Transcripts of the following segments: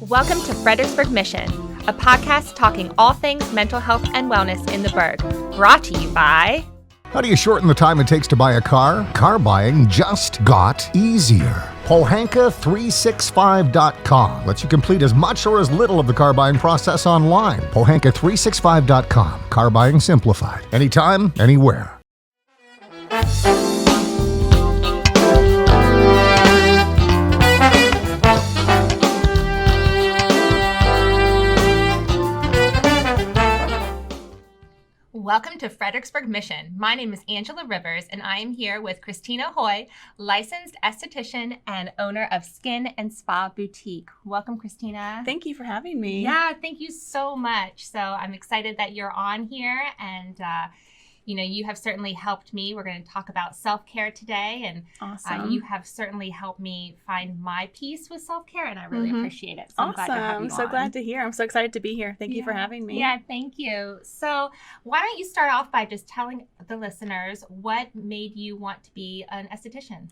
Welcome to Fredericksburg Mission, a podcast talking all things mental health and wellness in the Burgh. Brought to you by... How do you shorten the time it takes to buy a car? Car buying just got easier. Pohanka365.com lets you complete as much or as little of the car buying process online. Pohanka365.com. Car buying simplified. Anytime, anywhere. Welcome to Fredericksburg Mission. My name is Angela Rivers, and I am here with Christina Hoy, licensed esthetician and owner of Skin and Spa Boutique. Welcome, Christina. Thank you for having me. Yeah, thank you so much. So I'm excited that you're on here, and you have certainly helped me. We're going to talk about self-care today, and Awesome. You have certainly helped me find my peace with self-care, and I really appreciate it. So I'm glad to have you so on. glad to hear. I'm so excited to be here. Thank you for having me. Yeah, thank you. So why don't you start off by just telling the listeners what made you want to be an esthetician?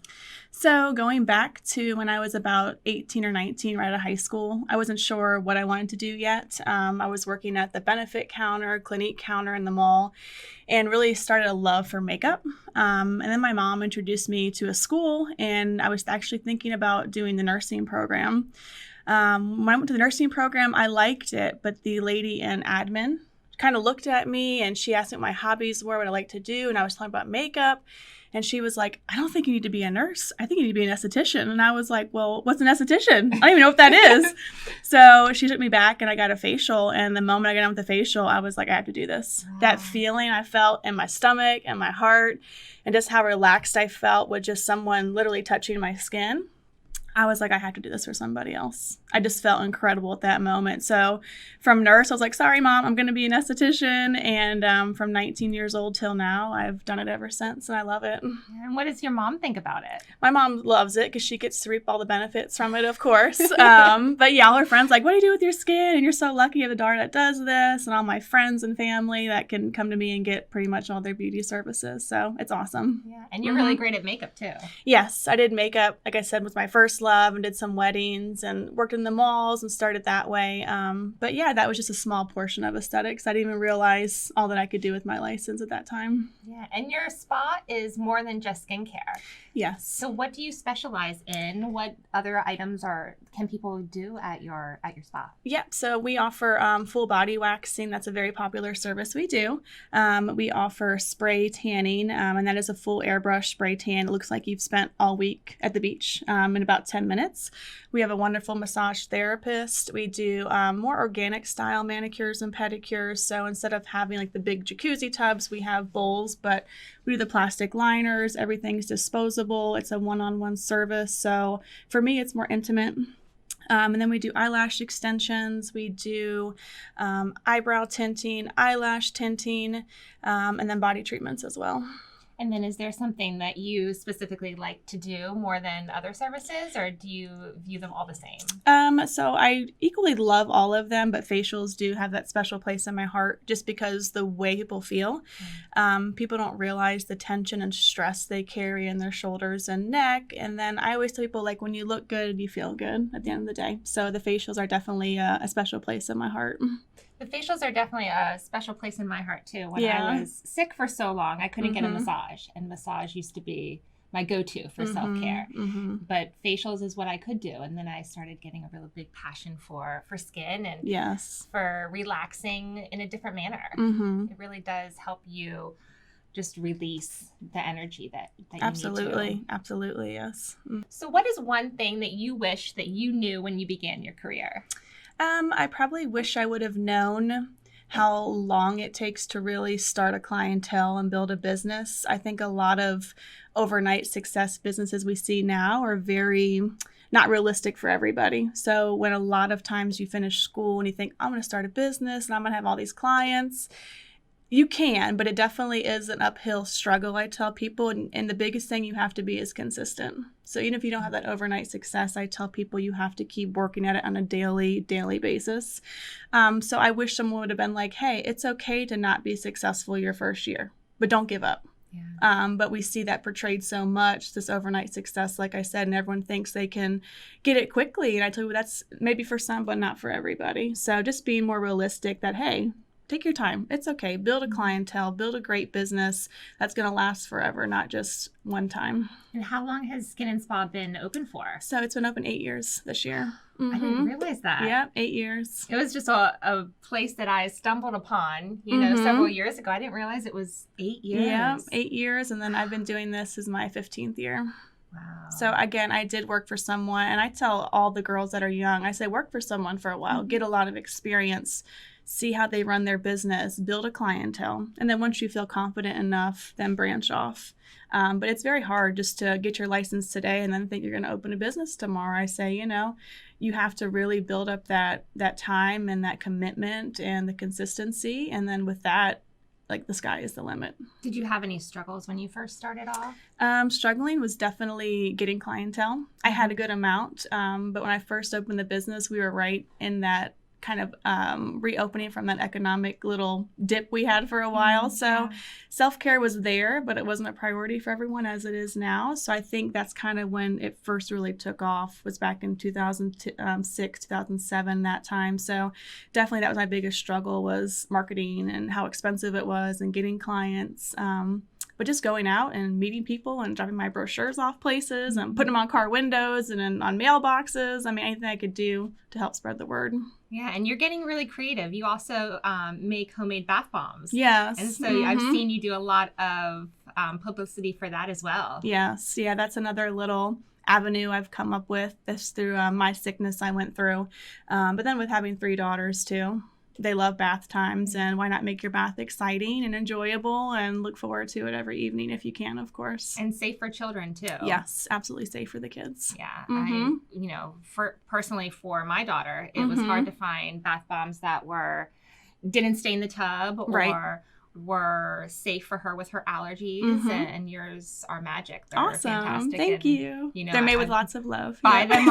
So going back to when I was about 18 or 19, right out of high school, I wasn't sure what I wanted to do yet. I was working at the benefit counter, Clinique counter in the mall, and really started a love for makeup. And then my mom introduced me to a school, and I was actually thinking about doing the nursing program. When I went to the nursing program, I liked it, but the lady in admin kind of looked at me and she asked me what my hobbies were, what I like to do, and I was talking about makeup. And she was like, I don't think you need to be a nurse. I think you need to be an esthetician. And I was like, well, what's an esthetician? I don't even know what that is. So she took me back and I got a facial. And the moment I got done with the facial, I was like, I have to do this. Wow. That feeling I felt in my stomach and my heart and just how relaxed I felt with just someone literally touching my skin. I was like, I have to do this for somebody else. I just felt incredible at that moment. So from nurse, I was like, sorry, Mom, I'm going to be an esthetician. And from 19 years old till now, I've done it ever since, and I love it. And what does your mom think about it? My mom loves it because she gets to reap all the benefits from it, of course. But yeah, all her friends like, what do you do with your skin? And you're so lucky you have a daughter that does this. And all my friends and family that can come to me and get pretty much all their beauty services. So it's awesome. Yeah, and you're really great at makeup too. Yes, I did makeup, like I said, was my first love, and did some weddings and worked in the malls and started that way. But yeah, that was just a small portion of aesthetics. I didn't even realize all that I could do with my license at that time. Yeah, and your spa is more than just skincare. Yes. So what do you specialize in? What other items can people do at your spa? Yep. So we offer full body waxing. That's a very popular service we do. We offer spray tanning, and that is a full airbrush spray tan. It looks like you've spent all week at the beach in about 10 minutes. We have a wonderful massage therapist. We do more organic style manicures and pedicures. So instead of having like the big jacuzzi tubs, we have bowls, but we do the plastic liners. Everything's disposable. It's a one-on-one service. So for me, it's more intimate. And then we do eyelash extensions. We do eyebrow tinting, eyelash tinting, and then body treatments as well. And then is there something that you specifically like to do more than other services, or do you view them all the same? So I equally love all of them, but facials do have that special place in my heart just because the way people feel. People don't realize the tension and stress they carry in their shoulders and neck. And then I always tell people, like, when you look good, you feel good at the end of the day. So the facials are definitely a special place in my heart. The facials are definitely a special place in my heart, too. When I was sick for so long, I couldn't get a massage. And massage used to be my go-to for self-care. But facials is what I could do. And then I started getting a really big passion for skin and for relaxing in a different manner. It really does help you just release the energy that you need to. Absolutely, yes. So what is one thing that you wish that you knew when you began your career? I probably wish I would have known how long it takes to really start a clientele and build a business. I think a lot of overnight success businesses we see now are very not realistic for everybody. So when a lot of times you finish school and you think, I'm going to start a business and I'm going to have all these clients, you can, but it definitely is an uphill struggle, I tell people. And the biggest thing you have to be is consistent. So even if you don't have that overnight success, I tell people you have to keep working at it on a daily basis. So I wish someone would have been like, hey, it's okay to not be successful your first year, but don't give up. But we see that portrayed so much, this overnight success, like I said, and everyone thinks they can get it quickly. And I tell you, that's maybe for some, but not for everybody. So just being more realistic that, hey, take your time. It's okay. Build a clientele, build a great business that's going to last forever, not just one time. And how long has Skin and Spa been open for? So it's been open 8 years this year. I didn't realize that. Yeah, 8 years. It was just a place that I stumbled upon, several years ago. I didn't realize it was 8 years. Yeah, 8 years. And then I've been doing this as my 15th year. Wow. So again, I did work for someone, and I tell all the girls that are young, I say, work for someone for a while, get a lot of experience, see how they run their business, build a clientele. And then once you feel confident enough, then branch off. But it's very hard just to get your license today and then think you're going to open a business tomorrow. I say, you have to really build up that time and that commitment and the consistency. And then with that, like, the sky is the limit. Did you have any struggles when you first started off? Struggling was definitely getting clientele. I had a good amount, but when I first opened the business, we were right in that kind of reopening from that economic little dip we had for a while. So self-care was there, but it wasn't a priority for everyone as it is now. So I think that's kind of when it first really took off, was back in 2006, 2007, that time. So definitely that was my biggest struggle, was marketing and how expensive it was and getting clients. But just going out and meeting people and dropping my brochures off places and putting them on car windows and on mailboxes. I mean, anything I could do to help spread the word. Yeah, and you're getting really creative. You also make homemade bath bombs. Yes. And so I've seen you do a lot of publicity for that as well. Yes. Yeah, that's another little avenue I've come up with. This through my sickness I went through. But then with having 3 daughters too. They love bath times, and why not make your bath exciting and enjoyable and look forward to it every evening if you can, of course. And safe for children too. Yes, absolutely safe for the kids. Yeah. Personally for my daughter, it was hard to find bath bombs that didn't stain the tub or were safe for her with her allergies, and yours are magic. They're awesome. Fantastic. Thank you. They're made with lots of love. Buy them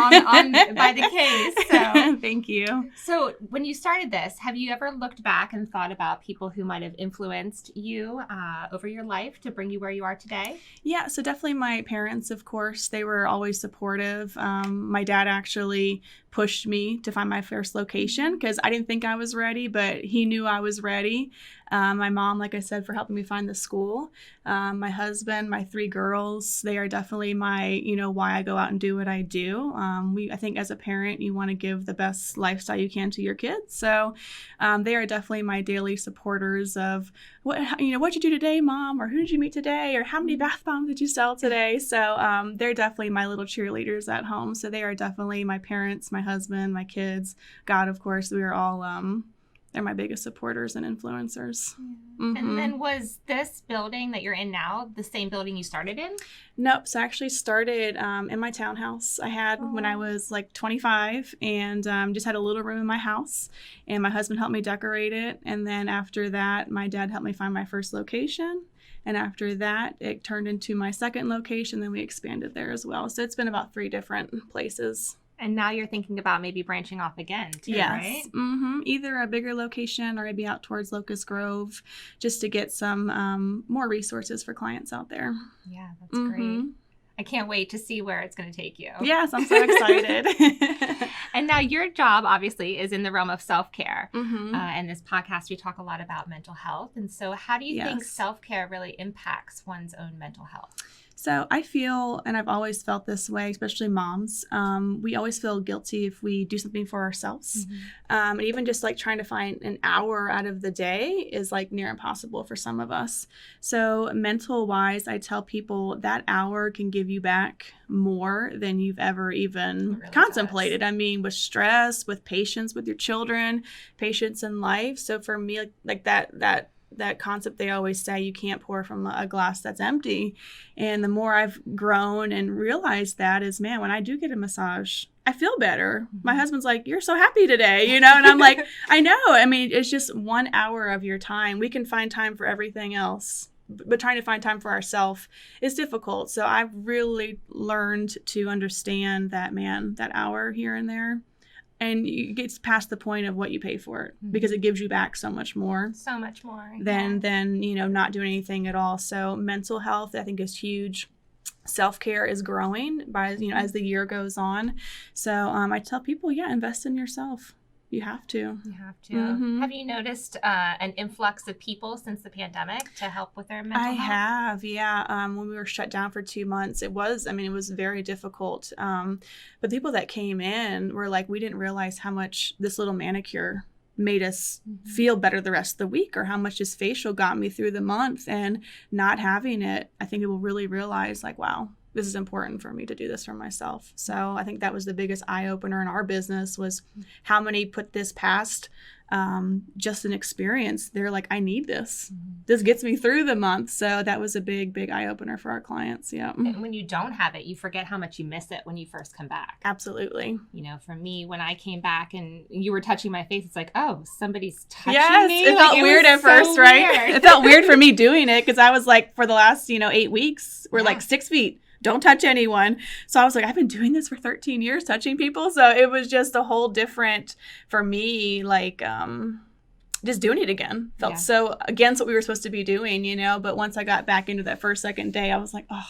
by the case. So thank you. So when you started this, have you ever looked back and thought about people who might have influenced you over your life to bring you where you are today? Yeah, so definitely my parents, of course. They were always supportive. My dad actually pushed me to find my first location because I didn't think I was ready, but he knew I was ready. My mom, like I said, for helping me find the school. My husband, my 3 girls, they are definitely my, why I go out and do what I do. I think as a parent, you want to give the best lifestyle you can to your kids. So they are definitely my daily supporters of what'd you do today, Mom? Or who did you meet today? Or how many bath bombs did you sell today? So they're definitely my little cheerleaders at home. So they are definitely my parents, my husband, my kids, God, of course. We are all they're my biggest supporters and influencers. Yeah. And then was this building that you're in now the same building you started in? Nope. So I actually started in my townhouse I had when I was like 25, and just had a little room in my house. And my husband helped me decorate it. And then after that, my dad helped me find my first location. And after that, it turned into my second location. Then we expanded there as well. So it's been about 3 different places. And now you're thinking about maybe branching off again, too, right? Yes. Either a bigger location or maybe out towards Locust Grove, just to get some more resources for clients out there. Yeah, that's great. I can't wait to see where it's going to take you. Yes, I'm so excited. And now your job, obviously, is in the realm of self-care. And this podcast, we talk a lot about mental health. And so how do you think self-care really impacts one's own mental health? So I feel, and I've always felt this way, especially moms, we always feel guilty if we do something for ourselves. And even just like trying to find an hour out of the day is like near impossible for some of us. So mental wise, I tell people that hour can give you back more than you've ever even really contemplated. Does. I mean, with stress, with patience with your children, patience in life. So for me, like that concept they always say, you can't pour from a glass that's empty. And the more I've grown and realized that is, man, when I do get a massage, I feel better. My husband's like, you're so happy today, and I'm like, I know. I mean, it's just 1 hour of your time. We can find time for everything else, but trying to find time for ourselves is difficult. So I've really learned to understand that, man, that hour here and there, And it gets past the point of what you pay for it because it gives you back so much more. So much more. Than, you know, not doing anything at all. So mental health, I think, is huge. Self-care is growing by, you know, as the year goes on. So I tell people, invest in yourself. You have to. You have to. Have you noticed an influx of people since the pandemic to help with their mental health? I have, yeah. When we were shut down for 2 months, it was very difficult. But the people that came in were like, we didn't realize how much this little manicure made us feel better the rest of the week, or how much this facial got me through the month. And not having it, I think people really realize, like, wow, this is important for me to do this for myself. So I think that was the biggest eye-opener in our business, was how many put this past just an experience. They're like, I need this. This gets me through the month. So that was a big, big eye-opener for our clients. Yeah. And when you don't have it, you forget how much you miss it when you first come back. Absolutely. You know, for me, when I came back and you were touching my face, it's like, oh, somebody's touching me. It felt weird at first, right? It felt weird for me doing it because I was like, for the last, 8 weeks, we're like 6 feet. Don't touch anyone. So I was like, I've been doing this for 13 years, touching people. So it was just a whole different, for me, like, just doing it again. Felt so against what we were supposed to be doing, But once I got back into that first, second day, I was like, oh,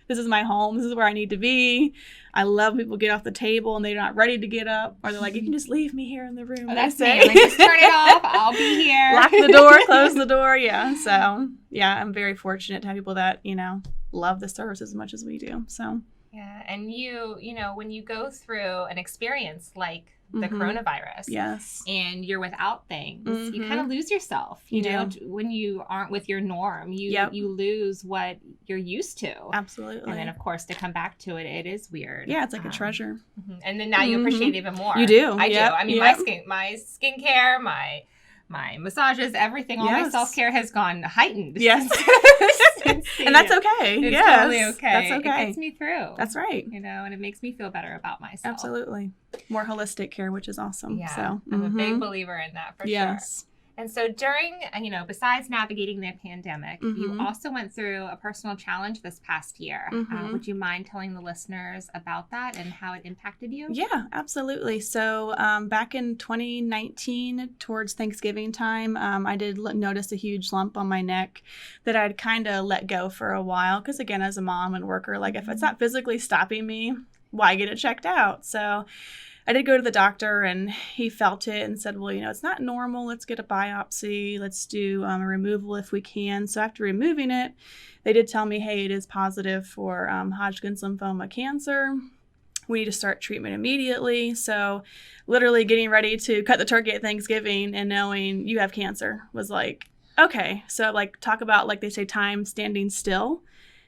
this is my home. This is where I need to be. I love people get off the table and they're not ready to get up. Or they're like, you can just leave me here in the room. Oh, that's me. Like, just turn it off. I'll be here. Lock the door, close the door. Yeah. So, I'm very fortunate to have people that, love the service as much as we do. So yeah. And you when you go through an experience like the coronavirus, yes, and you're without things, you kind of lose yourself. You know, when you aren't with your norm, you lose what you're used to. Absolutely. And then of course to come back to it, it is weird. Yeah, it's like a treasure. And then now you appreciate it even more. You do. I do. I mean, my skincare, my massages, everything, all my self-care has gone heightened. Yes. And that's okay. It's totally okay. That's okay. It gets me through. That's right. And it makes me feel better about myself. Absolutely. More holistic care, which is awesome. Yeah. So I'm a big believer in that for sure. And so during, besides navigating the pandemic, you also went through a personal challenge this past year. Would you mind telling the listeners about that and how it impacted you? Yeah, absolutely. So back in 2019, towards Thanksgiving time, I did notice a huge lump on my neck that I'd kind of let go for a while. Because again, as a mom and worker, like if it's not physically stopping me, why get it checked out? So I did go to the doctor and he felt it and said, well, it's not normal. Let's get a biopsy. Let's do a removal if we can. So after removing it, they did tell me, hey, it is positive for Hodgkin's lymphoma cancer. We need to start treatment immediately. So literally getting ready to cut the turkey at Thanksgiving and knowing you have cancer was like, okay. So like talk about, like they say, time standing still.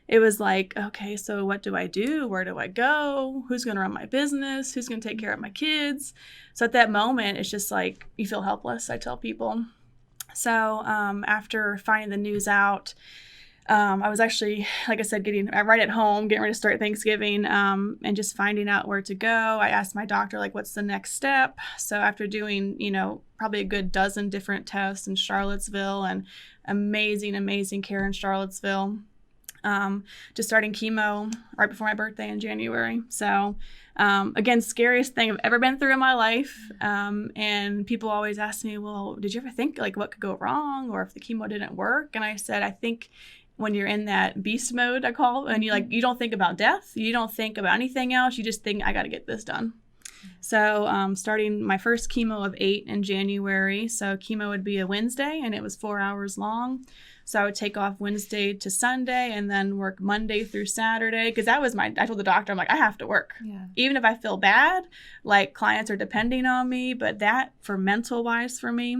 It was like, okay, so what do I do? Where do I go? Who's going to run my business? Who's going to take care of my kids? So at that moment, it's just like, you feel helpless, I tell people. So after finding the news out, I was actually, like I said, getting right at home, getting ready to start Thanksgiving, and just finding out where to go. I asked my doctor, like, what's the next step? So after doing, probably a good dozen different tests in Charlottesville and amazing care in Charlottesville, just starting chemo right before my birthday in January. So, again, scariest thing I've ever been through in my life. And people always ask me, well, did you ever think like what could go wrong or if the chemo didn't work? And I said, I think when you're in that beast mode, I call it, and you don't think about death, you don't think about anything else. You just think, I got to get this done. So, starting my first chemo of 8 in January. So chemo would be a Wednesday and it was 4 hours long. So I would take off Wednesday to Sunday and then work Monday through Saturday. Because that was I told the doctor, I'm like, I have to work. Yeah. Even if I feel bad, like clients are depending on me. But that for mental wise for me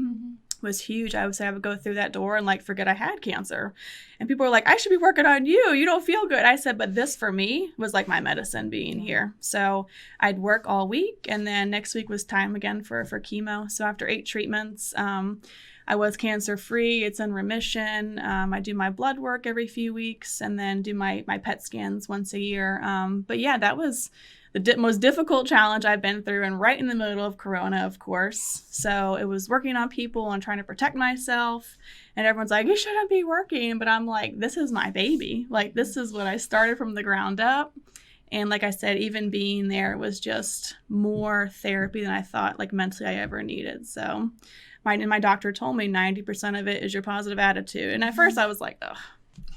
was huge. I would say I would go through that door and like forget I had cancer. And people were like, I should be working on you. You don't feel good. I said, but this for me was like my medicine being here. So I'd work all week. And then next week was time again for chemo. So after 8 treatments, I was cancer free. It's in remission. I do my blood work every few weeks and then do my PET scans once a year. But yeah, that was the most difficult challenge I've been through, and right in the middle of Corona, of course. So it was working on people and trying to protect myself. And everyone's like, you shouldn't be working. But I'm like, this is my baby. Like, this is what I started from the ground up. And like I said, even being there was just more therapy than I thought, like mentally I ever needed. So my doctor told me 90% of it is your positive attitude. And at first I was like, ugh,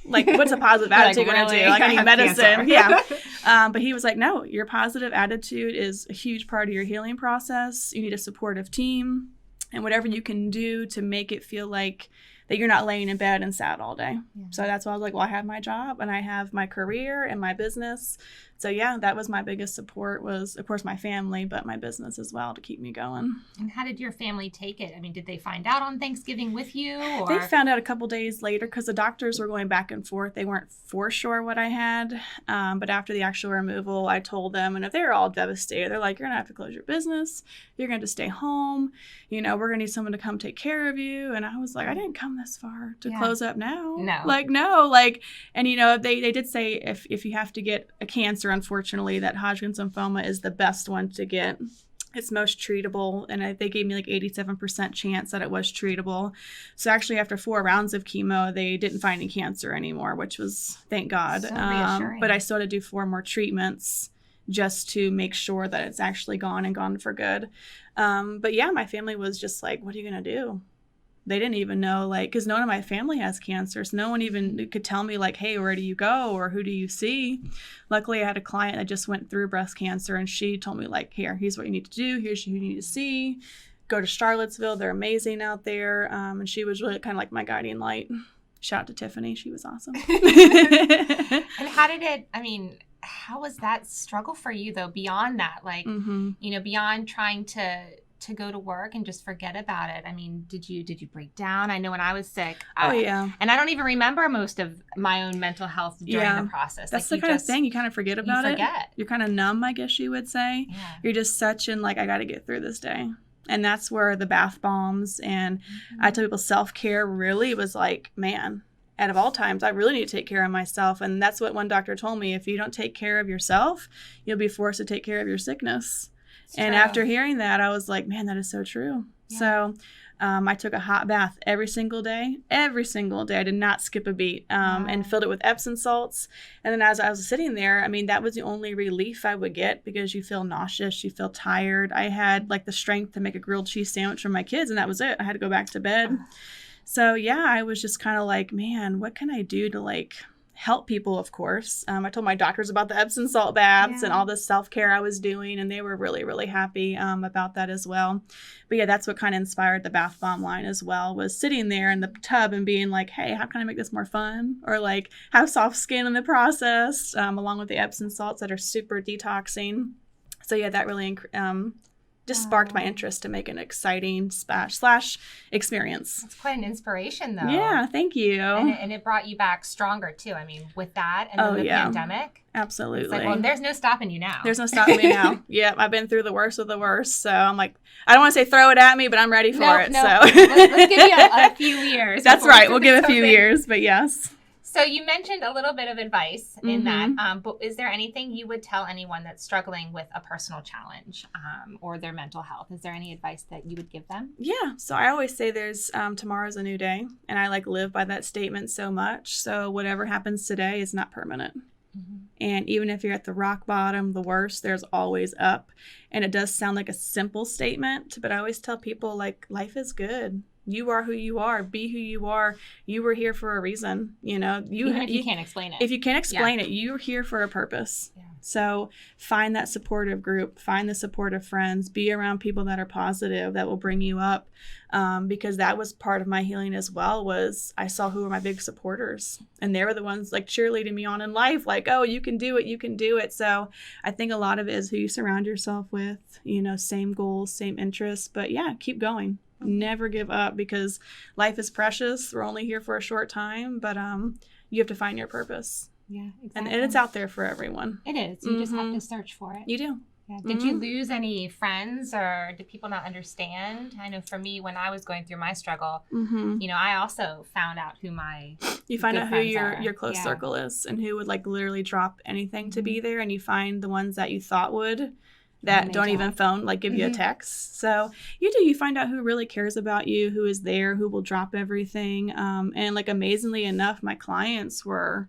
like what's a positive attitude going to do? Like I need medicine. Yeah. But he was like, no, your positive attitude is a huge part of your healing process. You need a supportive team and whatever you can do to make it feel like that you're not laying in bed and sad all day. Yeah. So that's why I was like, well, I have my job and I have my career and my business. So yeah, that was my biggest support was, of course, my family, but my business as well to keep me going. And how did your family take it? I mean, did they find out on Thanksgiving with you? Or? They found out a couple days later because the doctors were going back and forth. They weren't for sure what I had. But after the actual removal, I told them, and if they were all devastated, they're like, you're going to have to close your business. You're going to stay home. You know, we're going to need someone to come take care of you. And I was like, I didn't come this far to close up now. No. Like, no. Like, and, you know, they did say if you have to get a cancer, unfortunately, that Hodgkin's lymphoma is the best one to get. It's most treatable, and they gave me like 87% chance that it was treatable. So actually, after 4 rounds of chemo, they didn't find any cancer anymore, which was, thank God. So reassuring. But I still had to do 4 more treatments just to make sure that it's actually gone and gone for good. But yeah, my family was just like, what are you going to do? They didn't even know, like, because none of my family has cancer. So no one even could tell me, like, hey, where do you go or who do you see? Luckily, I had a client that just went through breast cancer, and she told me, like, here's what you need to do. Here's who you need to see. Go to Charlottesville. They're amazing out there. And she was really kind of like my guiding light. Shout out to Tiffany. She was awesome. And how was that struggle for you, though, beyond that? Like, you know, beyond trying to go to work and just forget about it. I mean, did you break down? I know when I was sick. Yeah. And I don't even remember most of my own mental health during the process. That's like the kind of thing you kind of forget about it. You're kind of numb, I guess you would say. Yeah. You're just such in like, I got to get through this day. And that's where the bath bombs and I tell people self-care really was like, man, out of all times, I really need to take care of myself. And that's what one doctor told me. If you don't take care of yourself, you'll be forced to take care of your sickness. And after hearing that, I was like, man, that is so true. Yeah. So I took a hot bath every single day. Every single day. I did not skip a beat and filled it with Epsom salts. And then as I was sitting there, I mean, that was the only relief I would get because you feel nauseous. You feel tired. I had like the strength to make a grilled cheese sandwich for my kids, and that was it. I had to go back to bed. So, yeah, I was just kind of like, man, what can I do to like help people, of course. I told my doctors about the Epsom salt baths and all the self-care I was doing, and they were really, really happy about that as well. But yeah, that's what kind of inspired the bath bomb line as well, was sitting there in the tub and being like, hey, how can I make this more fun? Or like have soft skin in the process, along with the Epsom salts that are super detoxing. So yeah, that really just sparked my interest to make an exciting slash experience. It's quite an inspiration, though. Yeah, thank you. And it brought you back stronger, too. I mean, with that and then the pandemic. Absolutely. It's like, well, there's no stopping you now. There's no stopping me now. Yeah, I've been through the worst of the worst. So I'm like, I don't want to say throw it at me, but I'm ready for it. No. So let's give you a few years. That's right. We'll give a few years, but yes. So you mentioned a little bit of advice in that, but is there anything you would tell anyone that's struggling with a personal challenge or their mental health? Is there any advice that you would give them? Yeah. So I always say there's tomorrow's a new day, and I like live by that statement so much. So whatever happens today is not permanent. And even if you're at the rock bottom, the worst, there's always up. And it does sound like a simple statement, but I always tell people like life is good. You are who you are. Be who you are. You were here for a reason. You know, even if you can't explain it. If you can't explain it, you're here for a purpose. Yeah. So find that supportive group. Find the supportive friends. Be around people that are positive, that will bring you up. Because that was part of my healing as well, was I saw who were my big supporters. And they were the ones like cheerleading me on in life. Like, oh, you can do it. You can do it. So I think a lot of it is who you surround yourself with. You know, same goals, same interests. But yeah, keep going. Never give up, because life is precious. We're only here for a short time, but you have to find your purpose. Yeah, exactly. And it's out there for everyone. It is. You just have to search for it. You do. Yeah. Did you lose any friends, or did people not understand? I know for me, when I was going through my struggle, you know, I also found out who my You find out who your close circle is, and who would like literally drop anything to be there, and you find the ones that you thought would, that don't even phone, like give you a text. So you find out who really cares about you, who is there, who will drop everything. And like amazingly enough, my clients were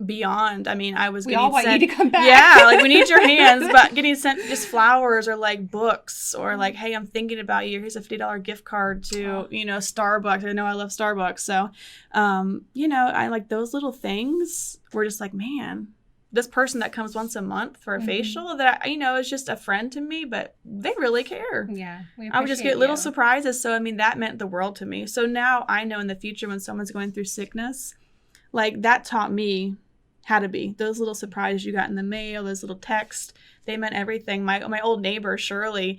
beyond. I mean, I was We getting all want sent, you to come back. Yeah, like we need your hands, but getting sent just flowers or like books or like, hey, I'm thinking about you. Here's a $50 gift card to, Starbucks. I know I love Starbucks. So, I like those little things were just like, man, this person that comes once a month for a facial that, is just a friend to me, but they really care. Yeah. I would just get little surprises. So, I mean, that meant the world to me. So now I know in the future when someone's going through sickness, like that taught me how to be. Those little surprises you got in the mail, those little texts, they meant everything. My old neighbor, Shirley,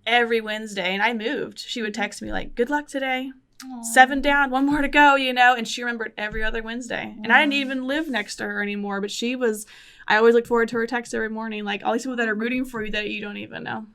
every Wednesday, and I moved, she would text me like, good luck today. Aww. 7 down, 1 more to go, and she remembered every other Wednesday. And I didn't even live next to her anymore, but I always look forward to her text every morning, like all these people that are rooting for you that you don't even know.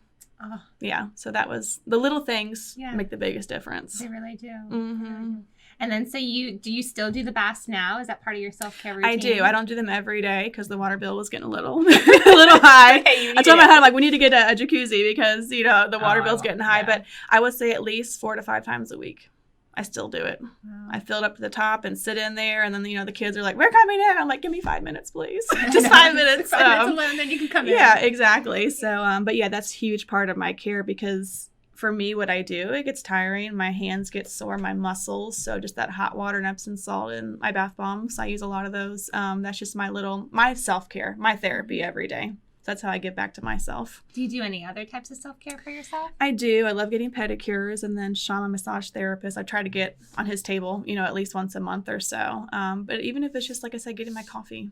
Yeah, so that was the little things make the biggest difference. They really do. Mm-hmm. And then, so do you still do the baths now? Is that part of your self-care routine? I do. I don't do them every day because the water bill was getting a little high. Okay, I told my husband, we need to get a jacuzzi because, the water bill's getting high. Yeah. But I would say at least 4 to 5 times a week. I still do it. Wow. I fill it up to the top and sit in there. And then, the kids are like, we're coming in. I'm like, give me 5 minutes, please. Just 5 minutes. 5 minutes alone, then you can come in. Yeah, exactly. So, but yeah, that's a huge part of my care because for me, what I do, it gets tiring. My hands get sore, my muscles. So just that hot water and Epsom salt and my bath bombs. I use a lot of those. That's just my self-care, my therapy every day. That's how I get back to myself. Do you do any other types of self-care for yourself? I do. I love getting pedicures. And then Sean, my massage therapist, I try to get on his table, at least once a month or so. But even if it's just, like I said, getting my coffee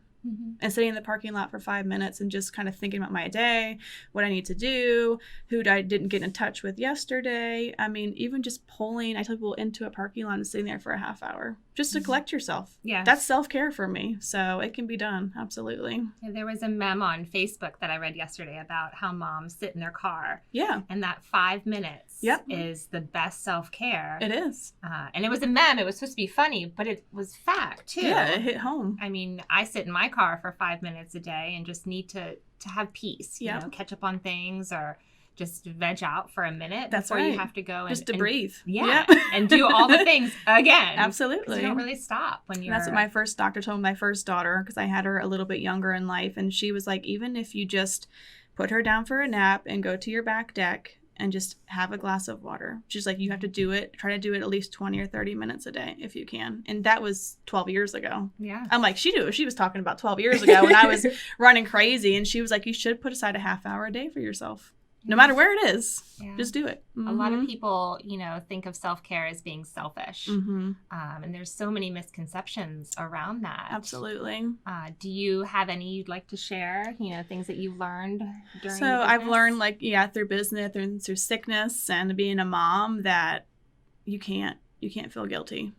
and sitting in the parking lot for 5 minutes and just kind of thinking about my day, what I need to do, who I didn't get in touch with yesterday. I mean, even just I tell people into a parking lot and sitting there for a half hour just to collect yourself. Yeah. That's self-care for me. So it can be done. Absolutely. Yeah, there was a meme on Facebook that I read yesterday about how moms sit in their car. Yeah. And that 5 minutes is the best self-care. It is. And it was a meme. It was supposed to be funny, but it was fact too. Yeah, it hit home. I mean, I sit in my car for 5 minutes a day and just need to have peace, catch up on things or just veg out for a minute before you have to go and breathe. Yeah. And do all the things again. Absolutely. You don't really stop when you're... That's what my first doctor told my first daughter because I had her a little bit younger in life. And she was like, even if you just put her down for a nap and go to your back deck and just have a glass of water. She's like, you have to do it. Try to do it at least 20 or 30 minutes a day if you can. And that was 12 years ago. Yeah. I'm like, she was talking about 12 years ago when I was running crazy. And she was like, you should put aside a half hour a day for yourself. No matter where it is, just do it. A lot of people, think of self-care as being selfish. And there's so many misconceptions around that. Absolutely. Do you have any you'd like to share, things that you learned during So I've learned through business, through sickness and being a mom that you can't feel guilty.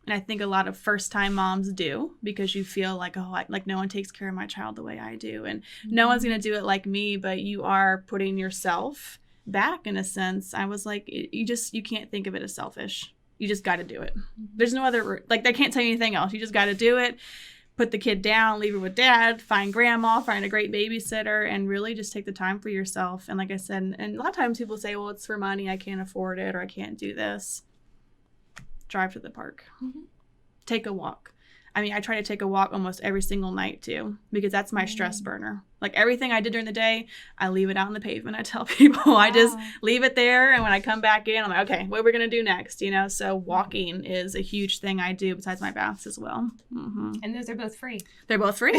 And I think a lot of first-time moms do because you feel like, no one takes care of my child the way I do. And no one's going to do it like me, but you are putting yourself back in a sense. I was like, you can't think of it as selfish. You just got to do it. There's no other, they can't tell you anything else. You just got to do it. Put the kid down, leave her with dad, find grandma, find a great babysitter, and really just take the time for yourself. And like I said, and a lot of times people say, well, it's for money. I can't afford it or I can't do this. Drive to the park. Take a walk. I mean, I try to take a walk almost every single night too, because that's my stress burner. Like everything I did during the day, I leave it out on the pavement. I tell people, I just leave it there. And when I come back in, I'm like, okay, what are we going to do next? So walking is a huge thing I do besides my baths as well. And those are both free. They're both free.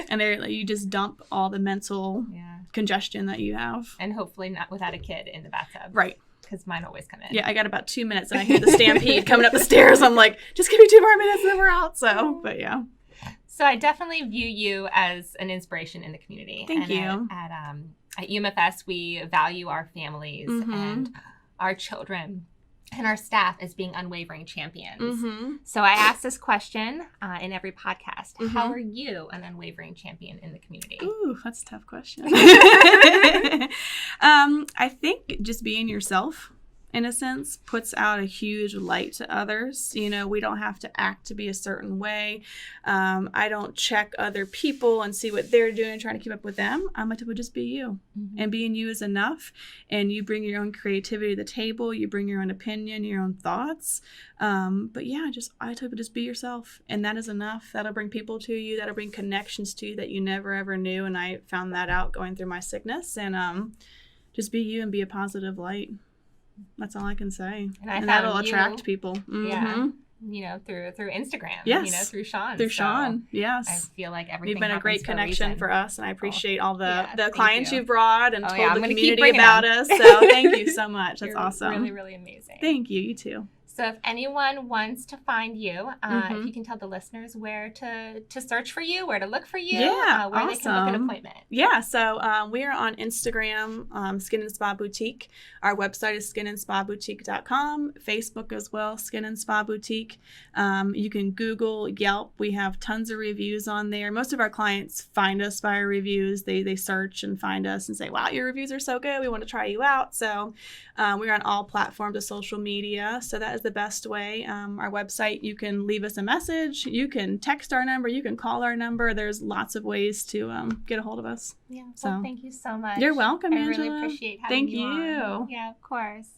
And you just dump all the mental congestion that you have. And hopefully not without a kid in the bathtub. Right. Because mine always come in. Yeah, I got about 2 minutes and I hear the stampede coming up the stairs. I'm like, just give me 2 more minutes and then we're out. So, but yeah. So I definitely view you as an inspiration in the community. Thank you. At UMFS, we value our families and our children and our staff as being unwavering champions. So I ask this question in every podcast. How are you an unwavering champion in the community? Ooh, that's a tough question. I think just being yourself in a sense, puts out a huge light to others. You know, we don't have to act to be a certain way. I don't check other people and see what they're doing and trying to keep up with them. I'm a type of just be you. And being you is enough. And you bring your own creativity to the table. You bring your own opinion, your own thoughts. But yeah, I type of just be yourself. And that is enough. That'll bring people to you. That'll bring connections to you that you never ever knew. And I found that out going through my sickness. And just be you and be a positive light. That's all I can say. And that'll attract people. Yeah. You know, through Instagram. Yes. You know, through Sean. Through Sean, yes. I feel like everything You've been a great connection for us, and I appreciate all the clients you you've brought and told the community about us. So thank you so much. That's awesome. Really, really amazing. Thank you. You too. So if anyone wants to find you, if you can tell the listeners where to search for you, where to look for you, where they can book an appointment. Yeah, so we are on Instagram, Skin and Spa Boutique. Our website is skinandspa-boutique.com. Facebook as well, Skin and Spa Boutique. You can Google, Yelp. We have tons of reviews on there. Most of our clients find us by our reviews. They search and find us and say, wow, your reviews are so good. We want to try you out. So we're on all platforms of social media. So that is the best way. Our website, you can leave us a message, you can text our number, you can call our number. There's lots of ways to get a hold of us. Yeah. Well, thank you so much. You're welcome, Angela. I really appreciate having you on. Yeah, of course.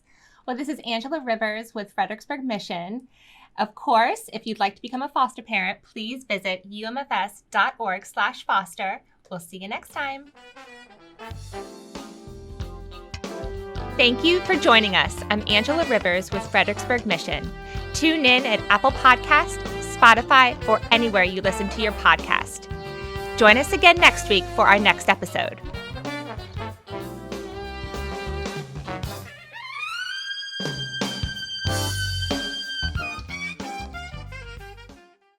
Well, this is Angela Rivers with Fredericksburg Mission. Of course, if you'd like to become a foster parent, please visit umfs.org/foster. We'll see you next time. Thank you for joining us. I'm Angela Rivers with Fredericksburg Mission. Tune in at Apple Podcast, Spotify, or anywhere you listen to your podcast. Join us again next week for our next episode.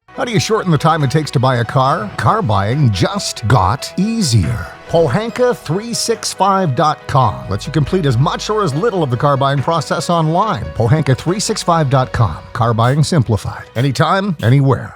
How do you shorten the time it takes to buy a car? Car buying just got easier. Pohanka365.com lets you complete as much or as little of the car buying process online. Pohanka365.com. Car buying simplified. Anytime, anywhere.